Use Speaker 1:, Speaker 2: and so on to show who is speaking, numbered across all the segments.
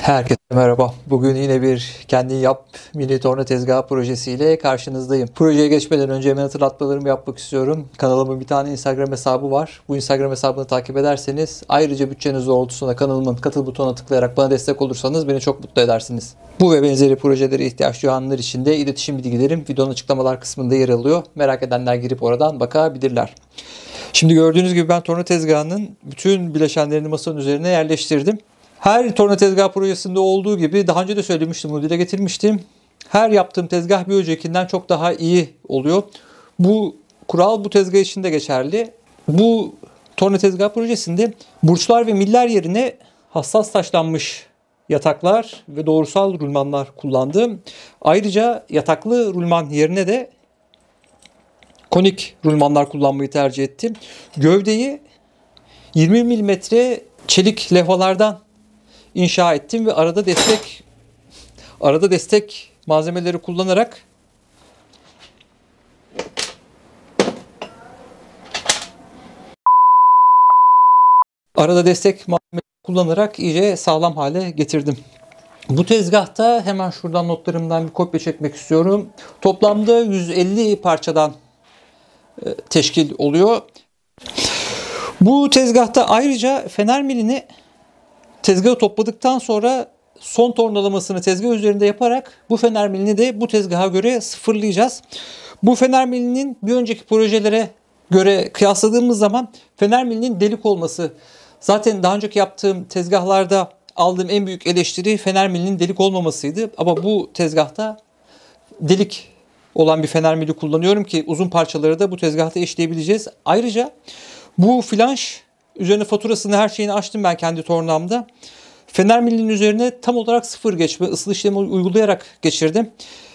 Speaker 1: Herkese merhaba. Bugün yine bir kendin yap mini torna tezgahı projesiyle karşınızdayım. Projeye geçmeden önce hemen hatırlatmalarımı yapmak istiyorum. Kanalımın bir tane Instagram hesabı var. Bu Instagram hesabını takip ederseniz ayrıca bütçeniz doğrultusunda kanalımın katıl butonuna tıklayarak bana destek olursanız beni çok mutlu edersiniz. Bu ve benzeri projelere ihtiyaç duyanlar için de iletişim bilgilerim videonun açıklamalar kısmında yer alıyor. Merak edenler girip oradan bakabilirler. Şimdi gördüğünüz gibi ben torna tezgahının bütün bileşenlerini masanın üzerine yerleştirdim. Her torna tezgah projesinde olduğu gibi daha önce de söylemiştim, bunu dile getirmiştim. Her yaptığım tezgah bir öncekinden çok daha iyi oluyor. Bu kural bu tezgah için de geçerli. Bu torna tezgah projesinde burçlar ve miller yerine hassas taşlanmış yataklar ve doğrusal rulmanlar kullandım. Ayrıca yataklı rulman yerine de konik rulmanlar kullanmayı tercih ettim. Gövdeyi 20 milimetre çelik levhalardan inşa ettim ve arada destek malzemeleri kullanarak iyice sağlam hale getirdim. Bu tezgahta hemen şuradan notlarımdan bir kopya çekmek istiyorum. Toplamda 150 parçadan teşkil oluyor. Bu tezgahta ayrıca fener milini tezgahı topladıktan sonra son tornalamasını tezgah üzerinde yaparak bu fener milini de bu tezgaha göre sıfırlayacağız. Bu fener milinin bir önceki projelere göre kıyasladığımız zaman fener milinin delik olması. Zaten daha önceki yaptığım tezgahlarda aldığım en büyük eleştiri fener milinin delik olmamasıydı. Ama bu tezgahta delik olan bir fener mili kullanıyorum ki uzun parçaları da bu tezgahta eşleyebileceğiz. Ayrıca bu flanş üzerine faturasını her şeyini açtım ben kendi tornamda. Fener milinin üzerine tam olarak sıfır geçme ısıl işlemi uygulayarak geçirdim.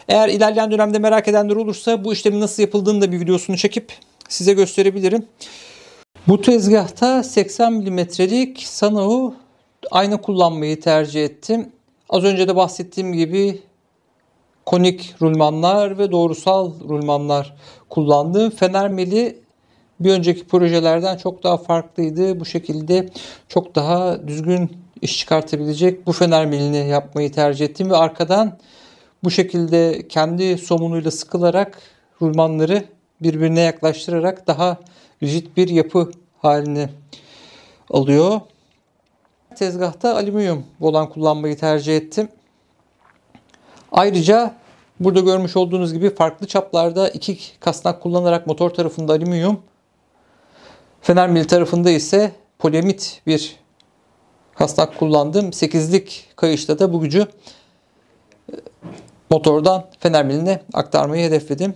Speaker 1: Eğer ilerleyen dönemde merak edenler olursa bu işlemin nasıl yapıldığını da bir videosunu çekip size gösterebilirim. Bu tezgahta 80 milimetrelik Sanao ayna kullanmayı tercih ettim. Az önce de bahsettiğim gibi konik rulmanlar ve doğrusal rulmanlar kullandım. Fener mili bir önceki projelerden çok daha farklıydı. Bu şekilde çok daha düzgün iş çıkartabilecek bu fener milini yapmayı tercih ettim ve arkadan bu şekilde kendi somunuyla sıkılarak rulmanları birbirine yaklaştırarak daha rigid bir yapı haline alıyor. Tezgahta alüminyum volan kullanmayı tercih ettim. Ayrıca burada görmüş olduğunuz gibi farklı çaplarda iki kasnak kullanarak motor tarafında alüminyum, fener mili tarafında ise poliamit bir kasnak kullandım. 8'lik kayışta da bu gücü motordan fener miline aktarmayı hedefledim.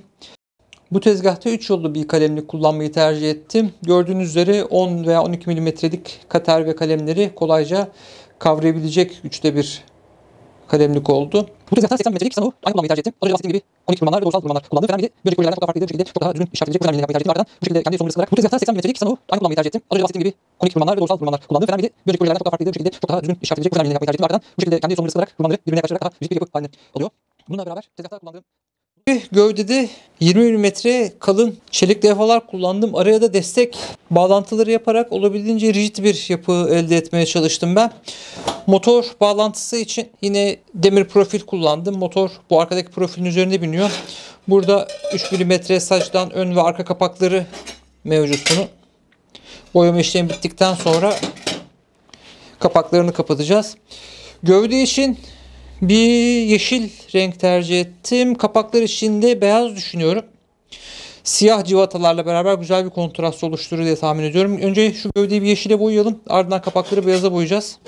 Speaker 1: Bu tezgahta 3 yollu bir kalemlik kullanmayı tercih ettim. Gördüğünüz üzere 10 veya 12 milimetrelik kater ve kalemleri kolayca kavrayabilecek güçte bir kalemlik oldu. Bu tezgahta 80 milimetrelik Sanao aynı kullanmayı tercih ettim. Az önce bahsettiğim gibi konik rulmanlar ve doğrusal rulmanlar kullandım. Fener mili bir önceki projelerden çok daha farklıydı. Bu şekilde çok daha düzgün işaret edecek bu fener milini yapmayı tercih ettim. Ardından bu şekilde kendi sonunu sıkarak bu tezgahta 80 milimetrelik Sanao aynı kullanmayı tercih ettim. Az önce bahsettiğim gibi konik rulmanlar ve doğrusal rulmanlar kullandım. Fener mili bir önceki projelerden çok daha farklıydı. Bu şekilde çok daha düzgün işaret edecek bu fener milini yapmayı tercih ettim. Ardından bu şekilde kendi sonunu sıkarak rulmanları birbirine yaklaştırarak daha rigid bir yapı haline alıyor. Bununla beraber tezgahta kullandığım gövdede 20 mm kalın çelik levhalar kullandım. Araya da destek bağlantıları yaparak olabildiğince rigid bir yapı elde etmeye çalıştım ben. Motor bağlantısı için yine demir profil kullandım. Motor bu arkadaki profilin üzerinde biniyor. Burada 3 mm sacdan ön ve arka kapakları mevcut bunun. Boyama işlemi bittikten sonra kapaklarını kapatacağız. Gövde için bir yeşil renk tercih ettim. Kapaklar için de beyaz düşünüyorum. Siyah civatalarla beraber güzel bir kontrast oluşturur diye tahmin ediyorum. Önce şu gövdeyi bir yeşile boyayalım. Ardından kapakları beyaza boyayacağız.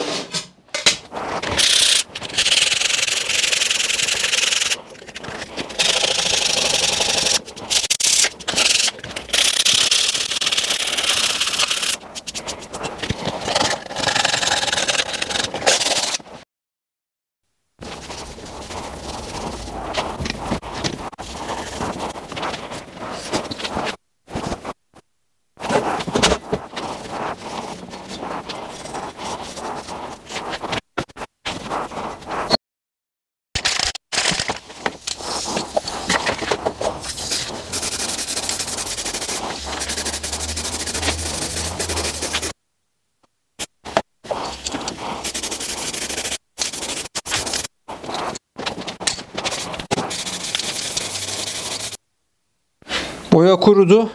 Speaker 1: Boya kurudu.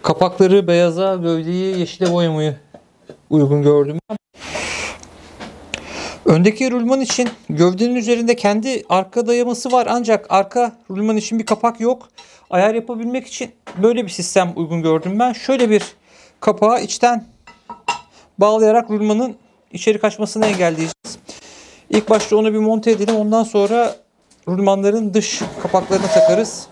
Speaker 1: Kapakları beyaza, gövdeyi yeşile boyamayı uygun gördüm. Öndeki rulman için gövdenin üzerinde kendi arka dayaması var, ancak arka rulman için bir kapak yok. Ayar yapabilmek için böyle bir sistem uygun gördüm ben. Şöyle bir kapağı içten bağlayarak rulmanın içeri kaçmasını engelleyeceğiz. İlk başta onu bir monte edelim. Ondan sonra rulmanların dış kapaklarını takarız.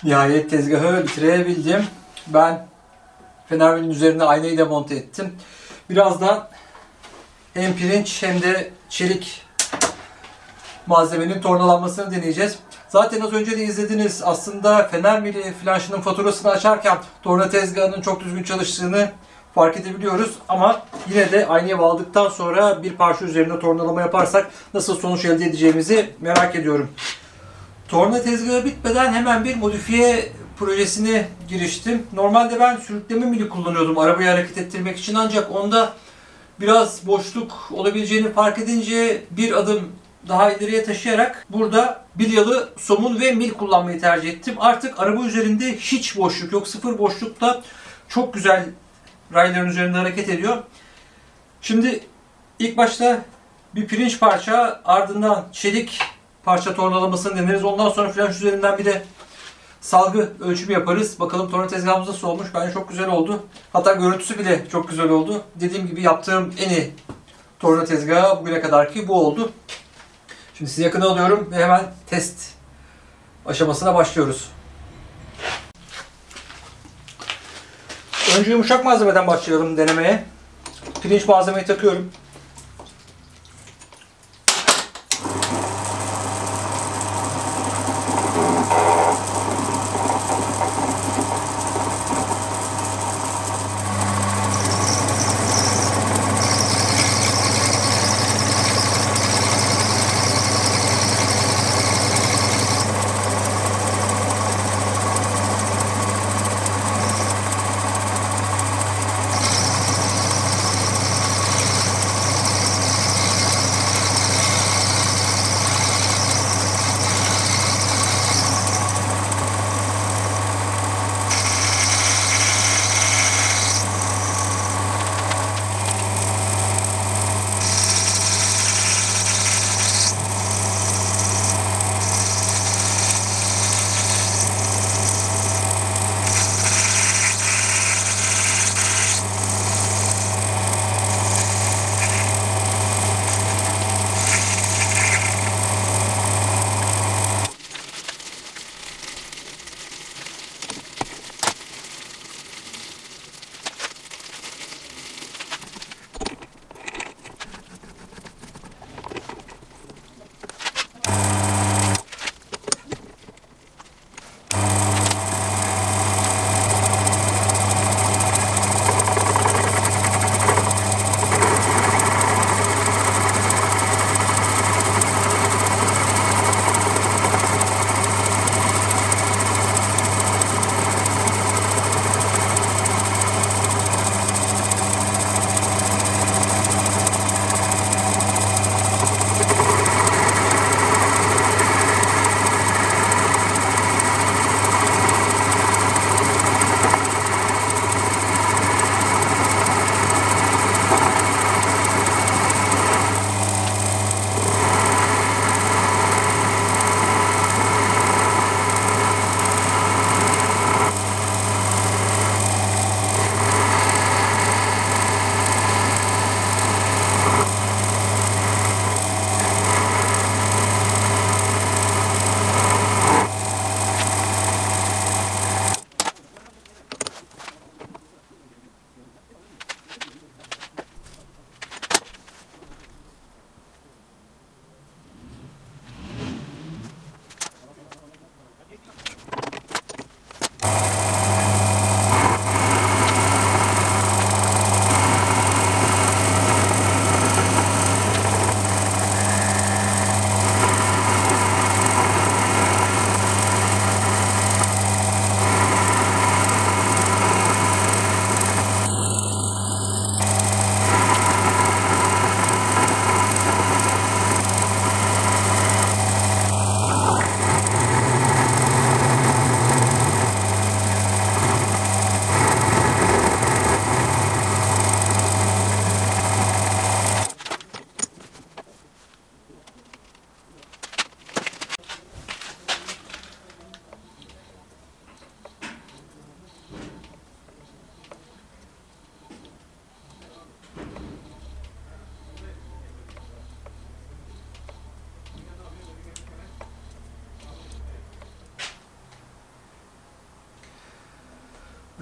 Speaker 1: Nihayet tezgahı bitirebildim. Ben fenermenin üzerine aynayı da monte ettim. Birazdan hem pirinç hem de çelik malzemenin tornalanmasını deneyeceğiz. Zaten az önce de izlediniz. Aslında fenermeli flanşının faturasını açarken torna tezgahının çok düzgün çalıştığını fark edebiliyoruz. Ama yine de aynaya bağladıktan sonra bir parça üzerine tornalama yaparsak nasıl sonuç elde edeceğimizi merak ediyorum. Torna tezgahı bitmeden hemen bir modifiye projesine giriştim. Normalde ben sürükleme mili kullanıyordum arabayı hareket ettirmek için, ancak onda biraz boşluk olabileceğini fark edince bir adım daha ileriye taşıyarak burada bilyalı somun ve mil kullanmayı tercih ettim. Artık araba üzerinde hiç boşluk yok. Sıfır boşlukta çok güzel rayların üzerinde hareket ediyor. Şimdi ilk başta bir pirinç parça, ardından çelik parça tornalamasını deneriz. Ondan sonra flanş üzerinden bir de salgı ölçümü yaparız. Bakalım torna tezgahımız nasıl olmuş. Bence çok güzel oldu. Hatta görüntüsü bile çok güzel oldu. Dediğim gibi yaptığım en iyi torna tezgahı bugüne kadarki bu oldu. Şimdi sizi yakına alıyorum ve hemen test aşamasına başlıyoruz. Önce yumuşak malzemeden başlayalım denemeye. Pirinç malzemeyi takıyorum.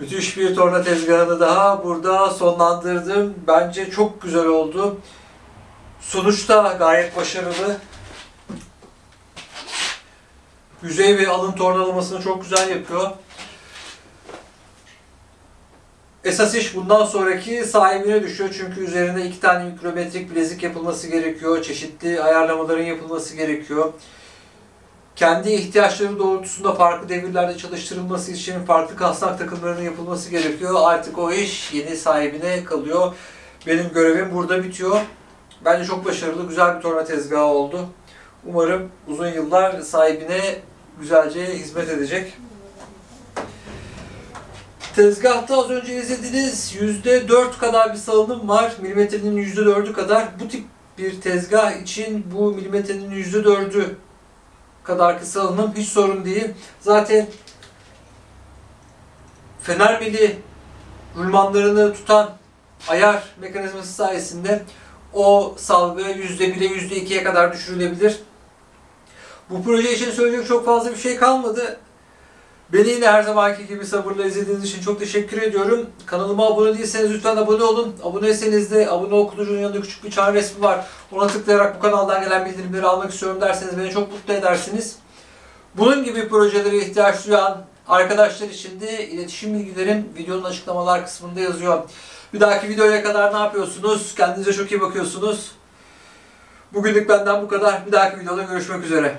Speaker 1: Müthiş bir torna tezgahını daha burada sonlandırdım. Bence çok güzel oldu. Sonuçta gayet başarılı. Yüzey ve alın tornalamasını çok güzel yapıyor. Esas iş bundan sonraki sahibine düşüyor. Çünkü üzerine 2 tane mikrometrik bilezik yapılması gerekiyor. Çeşitli ayarlamaların yapılması gerekiyor. Kendi ihtiyaçları doğrultusunda farklı devirlerde çalıştırılması için farklı kasnak takımlarının yapılması gerekiyor. Artık o iş yeni sahibine kalıyor. Benim görevim burada bitiyor. Bence çok başarılı, güzel bir torna tezgahı oldu. Umarım uzun yıllar sahibine güzelce hizmet edecek. Tezgahta az önce izlediğiniz %4 kadar bir salınım var. Milimetrenin %4'ü kadar. Bu tip bir tezgah için bu milimetrenin %4'ü kadar salınım hiç sorun değil. Zaten fener mili rulmanlarını tutan ayar mekanizması sayesinde o salgı %1'e %2'ye kadar düşürülebilir. Bu proje için söyleyecek çok fazla bir şey kalmadı. Beni yine her zamanki gibi sabırla izlediğiniz için çok teşekkür ediyorum. Kanalıma abone değilseniz lütfen abone olun. Aboneyseniz de abone ol kutucuğunun yanında küçük bir çan resmi var. Ona tıklayarak bu kanaldan gelen bildirimleri almak istiyorum derseniz beni çok mutlu edersiniz. Bunun gibi projelere ihtiyaç duyan arkadaşlar için de iletişim bilgilerim videonun açıklamalar kısmında yazıyor. Bir dahaki videoya kadar ne yapıyorsunuz? Kendinize çok iyi bakıyorsunuz. Bugünlük benden bu kadar. Bir dahaki videoda görüşmek üzere.